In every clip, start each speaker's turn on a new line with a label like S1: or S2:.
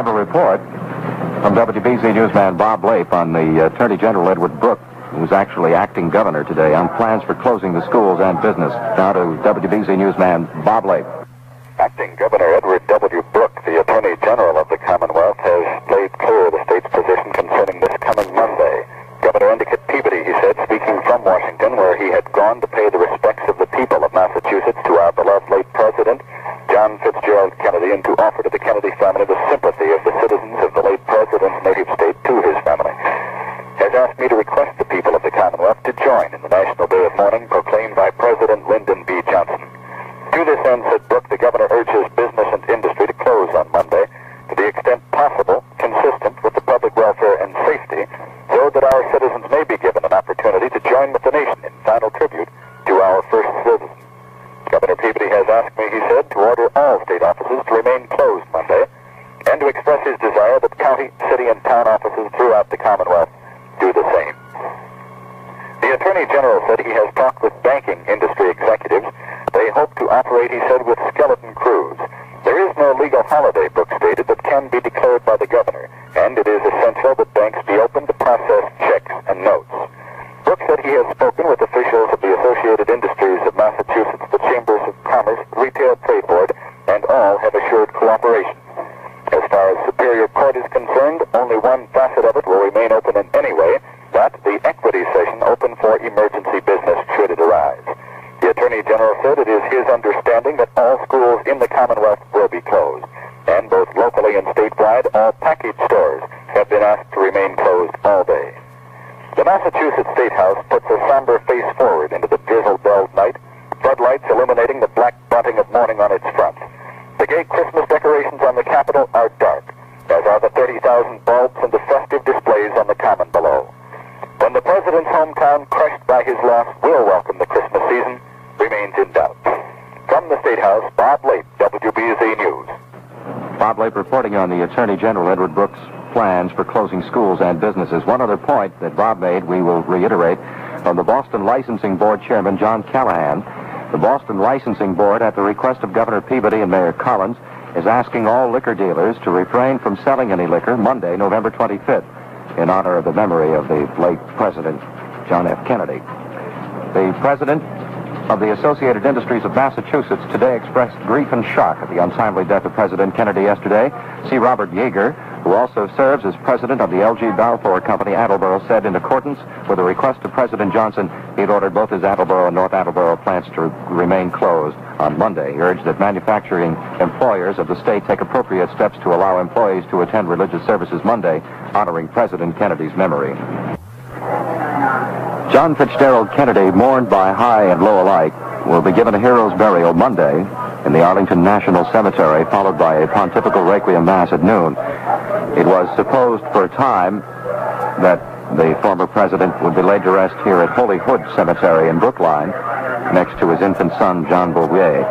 S1: have a report from WBZ newsman Bob Lape on the Attorney General Edward Brooke, who's actually acting governor today, on plans for closing the schools and business. Now to WBZ newsman Bob Lape.
S2: Acting Governor Edward W. Brooke, the Attorney General of the Commonwealth, has made clear the state's position concerning this coming Monday. Governor Endicott Peabody, he said, speaking from Washington, where he had gone to pay the respects of the people of Massachusetts to our beloved late President, John Fitzgerald Kennedy, and to offer to the Kennedy family the sympathy of the citizens of the late President's native state to his family, has asked me to request the people of the Commonwealth to join in the National Day of Mourning proclaimed by President Lyndon B. Johnson. To this end, said Brooke, the governor urges business and industry to close on Monday to the extent possible, consistent with the public welfare and safety, so that our citizens may be given an opportunity to join with the nation in final tribute to our first citizens. Governor Peabody has asked me, he said, to order all state offices to remain closed Monday and to express his desire that county, city, and town offices throughout the Commonwealth do the same. The Attorney General said he has talked with banking industry executives. They hope to operate, he said, with skeleton crews. There is no legal holiday, Brooke stated, that can be declared by the governor, and it is essential that banks be open to process checks and notes. Brooke said he has spoken with officials of the Associated Industries of Massachusetts, the Chambers of Commerce, Retail Trade Board, and all have assured cooperation. As far as Superior Court is concerned, only one facet of it will remain open in any way, that the equity session open for emergency business should it arise. The Attorney General said it is his understanding that all schools in the Commonwealth will be closed, and both locally and statewide, all package stores have been asked to remain closed all day. The Massachusetts State House puts a somber face forward into the drizzle-belled night, floodlights illuminating the black bunting of mourning on its front. The gay Christmas decorations on the Capitol are dark, as are the 30,000 bulbs and the festive displays on the Common below. When the President's hometown, crushed by his loss, will welcome the Christmas season, remains in doubt. From the State House, Bob Lape, WBZ News.
S1: Bob Lape reporting on the Attorney General Edward Brooke's plans for closing schools and businesses. One other point that Bob made, we will reiterate, from the Boston Licensing Board Chairman John Callahan. The Boston Licensing Board, at the request of Governor Peabody and Mayor Collins, is asking all liquor dealers to refrain from selling any liquor Monday, November 25th, in honor of the memory of the late President John F. Kennedy. The president of the Associated Industries of Massachusetts today expressed grief and shock at the untimely death of President Kennedy yesterday. C. Robert Yeager, who also serves as president of the L.G. Balfour Company, Attleboro, said in accordance with a request of President Johnson, he'd ordered both his Attleboro and North Attleboro plants to remain closed on Monday. He urged that manufacturing employers of the state take appropriate steps to allow employees to attend religious services Monday, honoring President Kennedy's memory. John Fitzgerald Kennedy, mourned by high and low alike, will be given a hero's burial Monday in the Arlington National Cemetery, followed by a pontifical requiem mass at noon. It was supposed for a time that the former president would be laid to rest here at Holy Hood Cemetery in Brookline, next to his infant son, John Bouvier.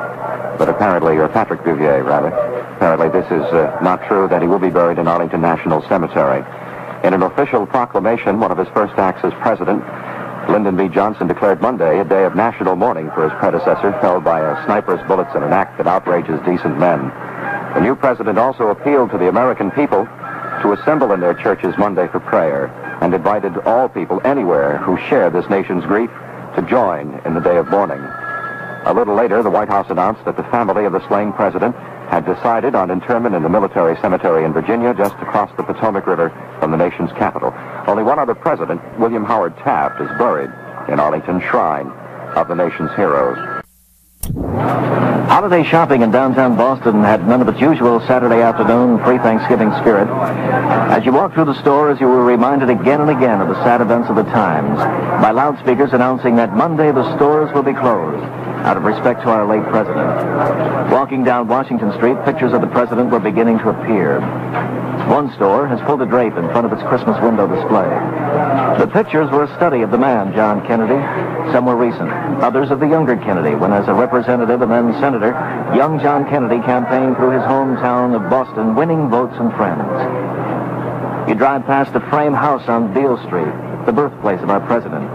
S1: But apparently, or Patrick Bouvier, rather. Apparently, this is not true, that he will be buried in Arlington National Cemetery. In an official proclamation, one of his first acts as president, Lyndon B. Johnson declared Monday a day of national mourning for his predecessor, felled by a sniper's bullets in an act that outrages decent men. The new president also appealed to the American people to assemble in their churches Monday for prayer, and invited all people anywhere who share this nation's grief to join in the day of mourning. A little later, the White House announced that the family of the slain president had decided on interment in the military cemetery in Virginia, just across the Potomac River from the nation's capital. Only one other president, William Howard Taft, is buried in Arlington Shrine of the nation's heroes.
S3: Holiday shopping in downtown Boston had none of its usual Saturday afternoon pre-Thanksgiving spirit. As you walked through the stores, you were reminded again and again of the sad events of the times by loudspeakers announcing that Monday the stores will be closed out of respect to our late president. Walking down Washington Street, pictures of the president were beginning to appear. One store has pulled a drape in front of its Christmas window display. The pictures were a study of the man, John Kennedy. Some were recent, others of the younger Kennedy, when as a representative and then senator, young John Kennedy campaigned through his hometown of Boston, winning votes and friends. You drive past a frame house on Beale Street, the birthplace of our president,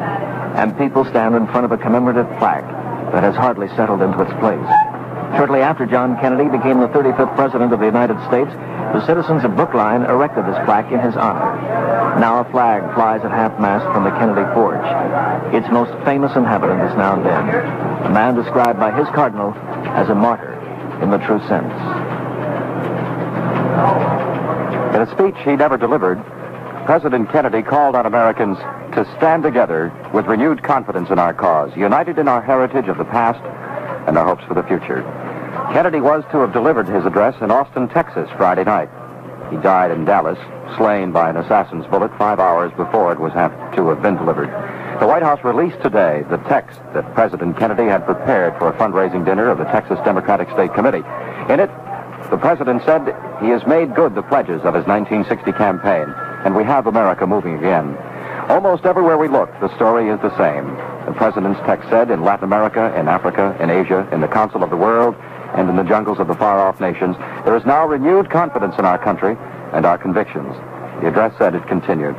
S3: and people stand in front of a commemorative plaque that has hardly settled into its place. Shortly after John Kennedy became the 35th President of the United States, the citizens of Brookline erected this plaque in his honor. Now a flag flies at half-mast from the Kennedy Forge. Its most famous inhabitant is now dead, a man described by his cardinal as a martyr in the true sense.
S1: In a speech he never delivered, President Kennedy called on Americans to stand together with renewed confidence in our cause, united in our heritage of the past and our hopes for the future. Kennedy was to have delivered his address in Austin, Texas, Friday night. He died in Dallas, slain by an assassin's bullet 5 hours before it was to have been delivered. The White House released today the text that President Kennedy had prepared for a fundraising dinner of the Texas Democratic State Committee. In it, the president said he has made good the pledges of his 1960 campaign, and we have America moving again. Almost everywhere we look, the story is the same. The president's text said in Latin America, in Africa, in Asia, in the Council of the World, and in the jungles of the far-off nations, there is now renewed confidence in our country and our convictions. The address said, it continued,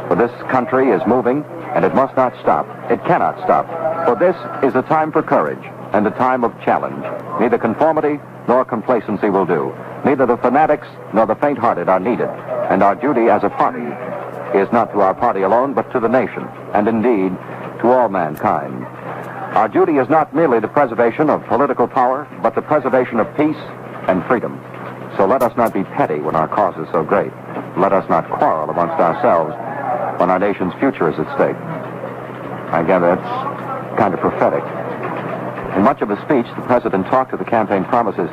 S1: for this country is moving, and it must not stop. It cannot stop. For this is a time for courage and a time of challenge. Neither conformity nor complacency will do. Neither the fanatics nor the faint-hearted are needed. And our duty as a party is not to our party alone, but to the nation, and indeed to all mankind. Our duty is not merely the preservation of political power, but the preservation of peace and freedom. So let us not be petty when our cause is so great. Let us not quarrel amongst ourselves when our nation's future is at stake. I gather that's kind of prophetic. In much of his speech, the president talked of the campaign promises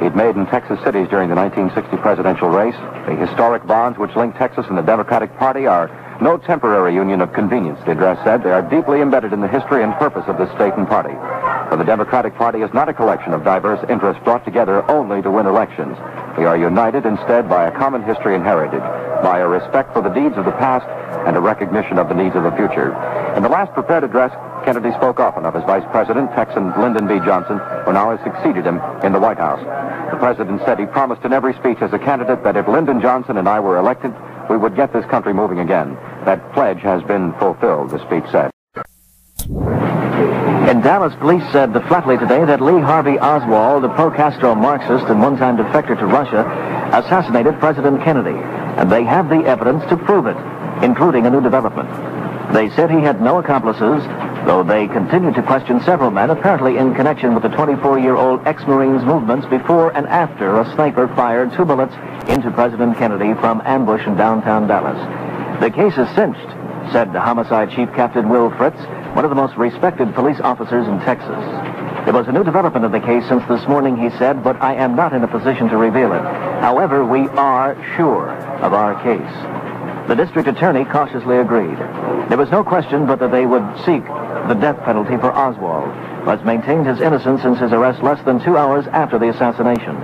S1: he'd made in Texas cities during the 1960 presidential race. The historic bonds which link Texas and the Democratic Party are no temporary union of convenience, the address said. They are deeply embedded in the history and purpose of the state and party. For the Democratic Party is not a collection of diverse interests brought together only to win elections. We are united instead by a common history and heritage, by a respect for the deeds of the past and a recognition of the needs of the future. In the last prepared address, Kennedy spoke often of his vice president, Texan Lyndon B. Johnson, who now has succeeded him in the White House. The president said he promised in every speech as a candidate that if Lyndon Johnson and I were elected, we would get this country moving again. That pledge has been fulfilled, the speech said.
S3: In Dallas, police said flatly today that Lee Harvey Oswald, a pro-Castro Marxist and one-time defector to Russia, assassinated President Kennedy, and they have the evidence to prove it, including a new development. They said he had no accomplices, though they continued to question several men, apparently in connection with the 24-year-old ex-Marines movements before and after a sniper fired 2 bullets into President Kennedy from ambush in downtown Dallas. The case is cinched, said Homicide Chief Captain Will Fritz, one of the most respected police officers in Texas. There was a new development in the case since this morning, he said, but I am not in a position to reveal it. However, we are sure of our case. The district attorney cautiously agreed. There was no question but that they would seek the death penalty for Oswald, who has maintained his innocence since his arrest less than 2 hours after the assassination.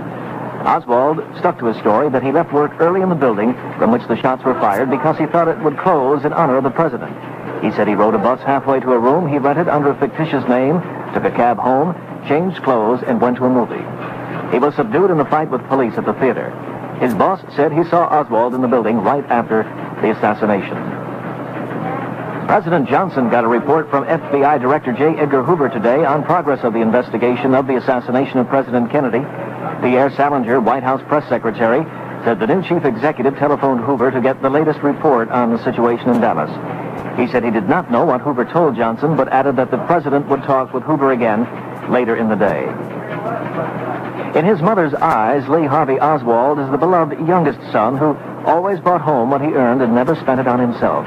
S3: Oswald stuck to his story that he left work early in the building from which the shots were fired because he thought it would close in honor of the president. He said he rode a bus halfway to a room he rented under a fictitious name, took a cab home, changed clothes, and went to a movie. He was subdued in a fight with police at the theater. His boss said he saw Oswald in the building right after the assassination. President Johnson got a report from FBI Director J. Edgar Hoover today on progress of the investigation of the assassination of President Kennedy. Pierre Salinger, White House press secretary, said the new chief executive telephoned Hoover to get the latest report on the situation in Dallas. He said he did not know what Hoover told Johnson, but added that the president would talk with Hoover again later in the day. In his mother's eyes, Lee Harvey Oswald is the beloved youngest son who always brought home what he earned and never spent it on himself.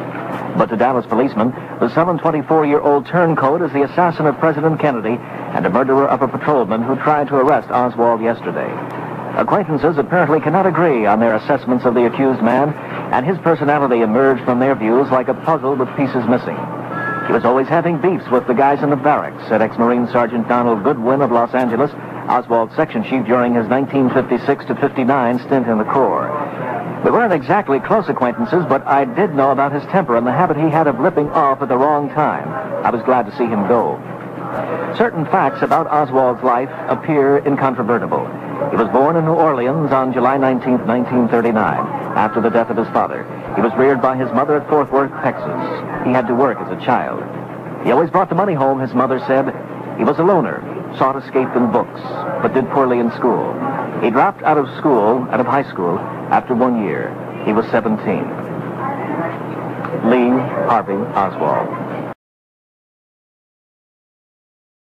S3: But to Dallas policemen, the sullen 24-year-old turncoat is the assassin of President Kennedy and a murderer of a patrolman who tried to arrest Oswald yesterday. Acquaintances apparently cannot agree on their assessments of the accused man, and his personality emerged from their views like a puzzle with pieces missing. He was always having beefs with the guys in the barracks, said ex-Marine Sergeant Donald Goodwin of Los Angeles, Oswald's section chief during his 1956 to 59 stint in the Corps. We weren't exactly close acquaintances, but I did know about his temper and the habit he had of lipping off at the wrong time. I was glad to see him go. Certain facts about Oswald's life appear incontrovertible. He was born in New Orleans on July 19, 1939, after the death of his father. He was reared by his mother at Fort Worth, Texas. He had to work as a child. He always brought the money home, his mother said. He was a loner. sought escape in books, but did poorly in school. He dropped out of high school, after 1 year. He was 17. Lee Harvey Oswald.